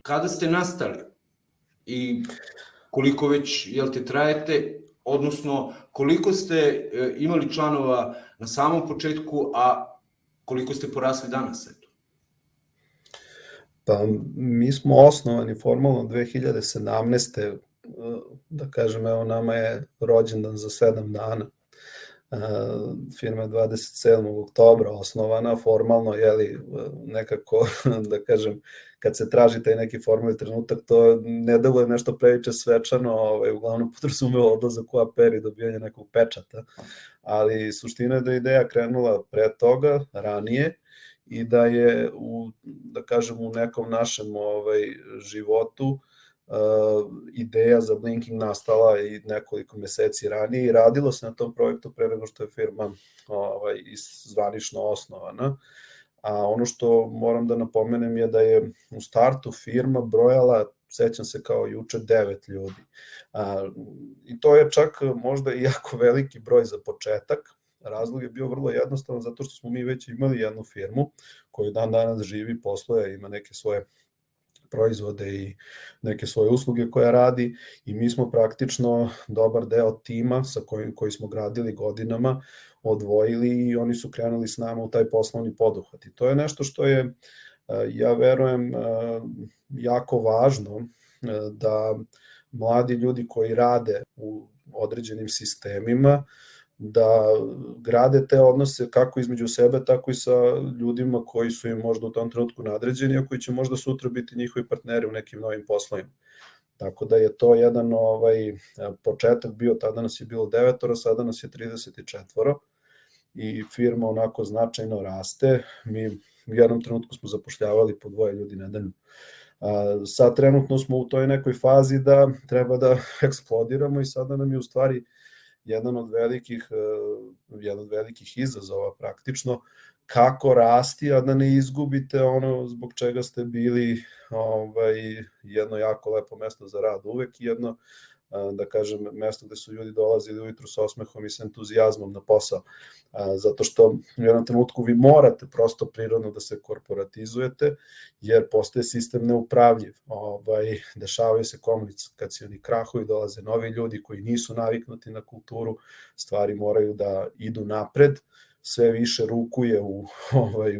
Kada ste nastali i koliko već, trajete, odnosno koliko ste imali članova na samom početku, a koliko ste porasli danas? Pa mi smo osnovani formalno 2017. Da kažem, evo nama je rođendan za 7 dana. Firma je 27. oktobra osnovana, formalno, nekako, da kažem, kad se traži taj neki formalni trenutak, to ne deluje nešto previše svečano, uglavnom podrazumeva odlazak u APR i dobijanje nekog pečata, ali suština je da je ideja krenula pre toga, ranije, i da je da kažem, u nekom našem životu ideja za Blinking nastala i nekoliko meseci ranije i radilo se na tom projektu pre nego što je firma zvanično osnovana. A ono što moram da napomenem je da je u startu firma brojala, sećam se kao juče, 9 ljudi. I to je čak možda i jako veliki broj za početak. Razlog je bio vrlo jednostavan, zato što smo mi već imali jednu firmu koju dan danas živi, posluje, ima neke svoje proizvode i neke svoje usluge koja radi i mi smo praktično dobar deo tima sa koji smo gradili godinama odvojili i oni su krenuli s nama u taj poslovni poduhvat. I to je nešto što je, ja verujem, jako važno, da mladi ljudi koji rade u određenim sistemima, da grade te odnose kako između sebe, tako i sa ljudima koji su im možda u tom trenutku nadređeni, a koji će možda sutra biti njihovi partneri u nekim novim poslovima. Tako da je to jedan početak bio, tada nas je bilo 9, sada nas je 34 i firma onako značajno raste. Mi u jednom trenutku smo zapošljavali po 2 ljudi nedeljno. Sad trenutno smo u toj nekoj fazi da treba da eksplodiramo i sada nam je u stvari jedan od velikih izazova praktično, kako rasti, a da ne izgubite ono zbog čega ste bili jedno jako lepo mesto za rad uvek i jedno, da kažem, mesto gde su ljudi dolazili ujutru sa osmehom i sa entuzijazmom na posao. Zato što u jednom trenutku vi morate prosto prirodno da se korporatizujete, jer postaje sistem neupravljiv. Dešavaju se komunikacioni krahovi, dolaze novi ljudi koji nisu naviknuti na kulturu, stvari moraju da idu napred, sve više ruku je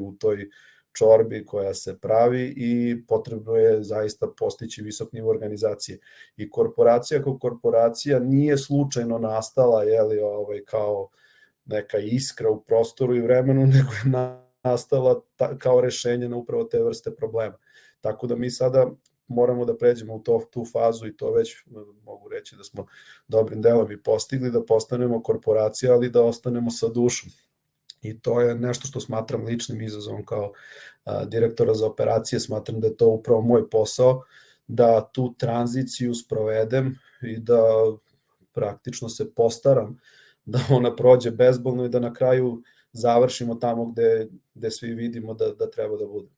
u toj čorbi koja se pravi i potrebno je zaista postići visok nivo organizacije. I korporacija kao korporacija nije slučajno nastala kao neka iskra u prostoru i vremenu, nego je nastala kao rešenje na upravo te vrste problema. Tako da mi sada moramo da pređemo u tu fazu i to već mogu reći da smo dobrim delom i postigli, da postanemo korporacija, ali da ostanemo sa dušom. I to je nešto što smatram ličnim izazovom kao direktora za operacije, smatram da je to upravo moj posao, da tu tranziciju sprovedem i da praktično se postaram da ona prođe bezbolno i da na kraju završimo tamo gde svi vidimo da treba da bude.